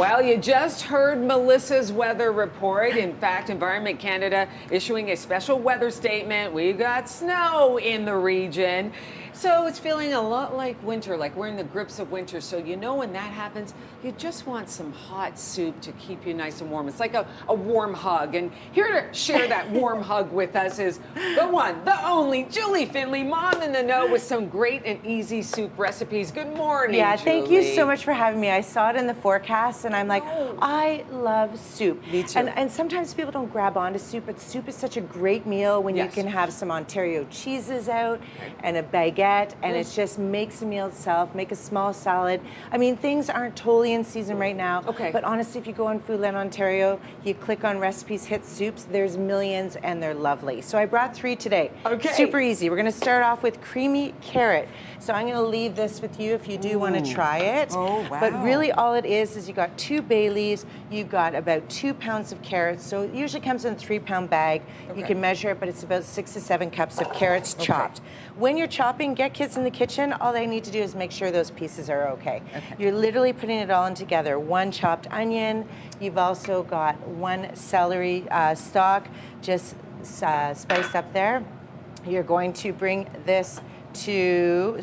Well, you just heard Melissa's weather report. In fact, Environment Canada issuing a special weather statement. We've got snow in the region. So it's feeling a lot like winter, like we're in the grips of winter. So you know when that happens, you just want some hot soup to keep you nice and warm. It's like a warm hug. And here to share that warm hug with us is the one, the only, Julie Findlay, mom in the know with some great and easy soup recipes. Good morning, Yeah, Julie. thank you so much for having me. I saw it in the forecast and I'm like, I love soup. Me too. And sometimes people don't grab onto soup, but soup is such a great meal when you can have some Ontario cheeses out and a baguette, and it just makes the meal itself. Make a small salad. I mean, things aren't totally in season right now, but honestly, if you go on Foodland Ontario, you click on recipes, hit soups, there's millions and they're lovely. So I brought 3 today. Super easy. We're gonna start off with creamy carrot. So I'm gonna leave this with you if you do wanna try it. Oh, wow. But really all it is you got 2 bay leaves, you've got about 2 pounds of carrots. So it usually comes in a 3-pound bag. You can measure it, but it's about 6 to 7 cups of carrots chopped. When you're chopping, get kids in the kitchen. All they need to do is make sure those pieces are okay. You're literally putting it all in together. 1 chopped onion. You've also got 1 celery stalk, just spiced up there. You're going to bring this to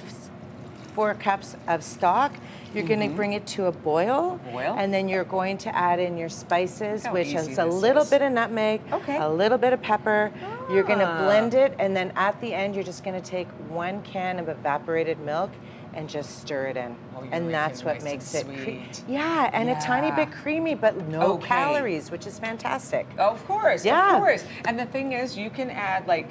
4 cups of stock. You're going to bring it to a boil, and then you're going to add in your spices, which has a little bit of nutmeg, a little bit of pepper. You're going to blend it, and then at the end, you're just going to take 1 can of evaporated milk and just stir it in. And that's what makes it and a tiny bit creamy, but no calories, which is fantastic. Of course, of course. And the thing is, you can add like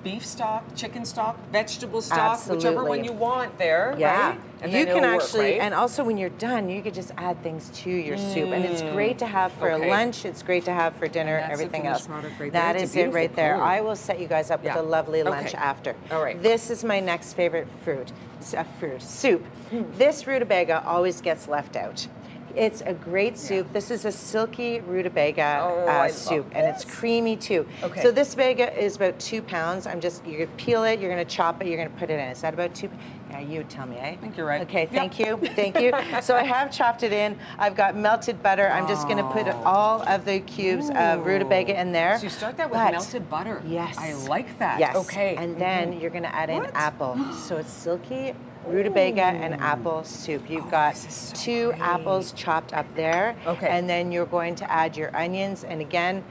beef stock, chicken stock, vegetable stock, whichever one you want there, right? And you can actually, and also when you're done, you could just add things to your soup. And it's great to have for a lunch, it's great to have for dinner, everything else. That is it right there. I will set you guys up with a lovely lunch after. All right. This is my next favorite soup. This rutabaga always gets left out. It's a great soup. This is a silky rutabaga soup, and it's creamy too. So this baga is about 2 pounds. You're gonna peel it, you're gonna chop it, you're gonna put it in. Is that about 2? Yeah, you tell me, eh? I think you're right. Okay, thank you, thank you. So I have chopped it in. I've got melted butter. I'm just gonna put all of the cubes of rutabaga in there. So you start that with melted butter. Yes. I like that. Yes. Okay. And then you're gonna add in apple. So it's silky rutabaga and apple soup. You've got 2 apples chopped up there. And then you're going to add your onions, and again,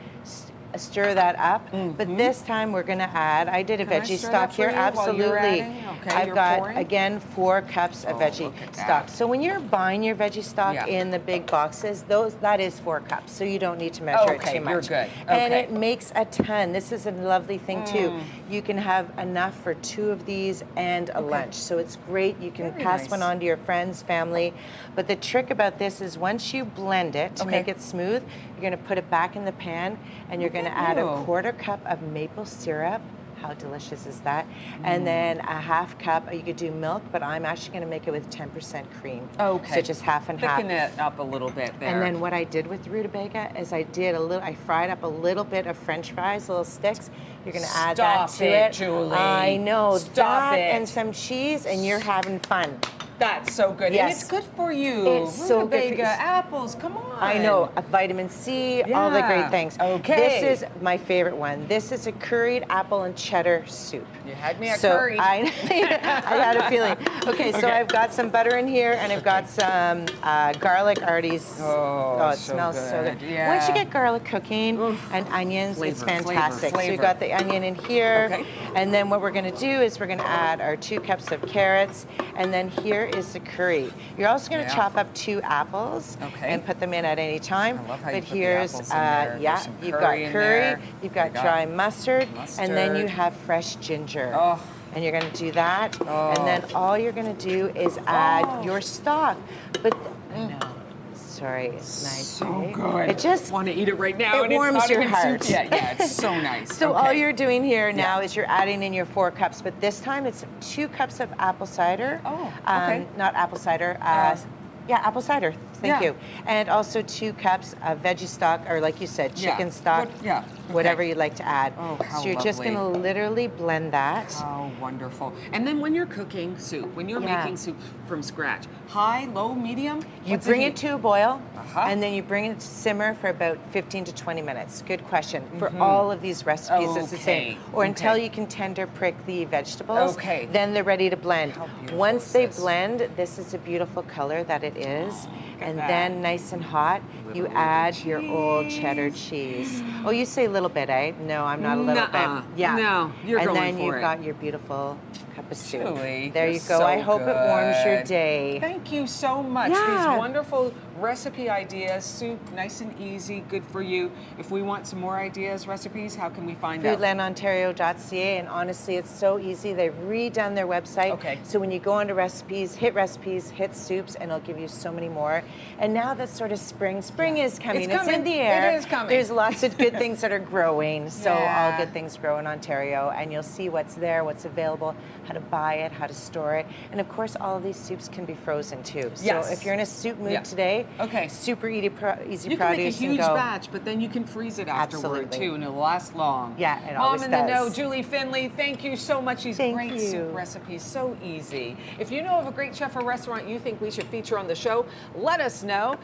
stir that up. But this time we're going to add, I did a veggie stock here, absolutely. I've got, again, 4 cups of veggie stock. So when you're buying your veggie stock in the big boxes, that is 4 cups, so you don't need to measure it too much. You're good. And it makes a ton. This is a lovely thing too. You can have enough for 2 of these and a lunch. So it's great. You can pass one on to your friends, family. But the trick about this is once you blend it to make it smooth, you're going to put it back in the pan, and you're going to add a 1/4 cup of maple syrup. How delicious is that? And then a 1/2 cup, you could do milk, but I'm actually going to make it with 10% cream. So just half and half. Thicken it up a little bit there. And then what I did with rutabaga is I fried up a little bit of French fries, little sticks. You're going to add that to it. Julie. I know. Stop it. And some cheese, and you're having fun. That's so good. Yes. And it's good for you. It's so good for you. Apples, come on. I know, vitamin C, all the great things. This is my favorite one. This is a curried apple and cheddar soup. You had me at curry. I had a feeling. So I've got some butter in here, and I've got some garlic already. It smells so good. Yeah. Once you get garlic cooking and onions, it's fantastic. So you've got the onion in here, and then what we're going to do is we're going to add our 2 cups of carrots, and then here is the curry. You're also going to chop up 2 apples and put them in at any time. I love how but you put here's the apples in there. you've got curry, you've got dry mustard, and then you have fresh ginger. And you're going to do that, and then all you're going to do is add your stock. But sorry, it's nice. So right? good. It just want to eat it right now. It warms your heart. Yeah, it's so nice. So all you're doing here now is you're adding in your 4 cups, but this time it's 2 cups of apple cider. Not apple cider. Apple cider. Thank you. And also 2 cups of veggie stock, or like you said, chicken stock. Whatever you'd like to add. How so you're just going to literally blend that. Oh, wonderful. And then when you're cooking soup, when you're making soup from scratch, high, low, medium? You bring it to a boil, And then you bring it to simmer for about 15 to 20 minutes. Good question. For all of these recipes, it's the same. Or until you can tender prick the vegetables, then they're ready to blend. Once they blend, this is a beautiful color that it is. And then nice and hot, you add your old cheddar cheese. Oh, you say a little bit, eh? No, I'm not a little bit. Yeah. No, you're going for it. And then you've got your beautiful cup of soup. Julie, there you go. I hope it warms your day. Thank you so much. Yeah. These wonderful recipe ideas, soup, nice and easy, good for you. If we want some more ideas, recipes, how can we find out? Foodlandontario.ca, and honestly, it's so easy. They've redone their website. Okay. So when you go onto recipes, hit soups, and it'll give you so many more. And now that sort of spring is coming. It's in the air. It is coming. There's lots of good things that are growing. So all good things grow in Ontario, and you'll see what's there, what's available, how to buy it, how to store it. And of course, all of these soups can be frozen too. So if you're in a soup mood today, super easy produce. You can make a huge batch, but then you can freeze it afterward too, and it'll last long. Yeah, it Mom always in does. the Know, Julie Findlay, thank you so much. These great soup recipes, so easy. If you know of a great chef or restaurant you think we should feature on the show, let us know.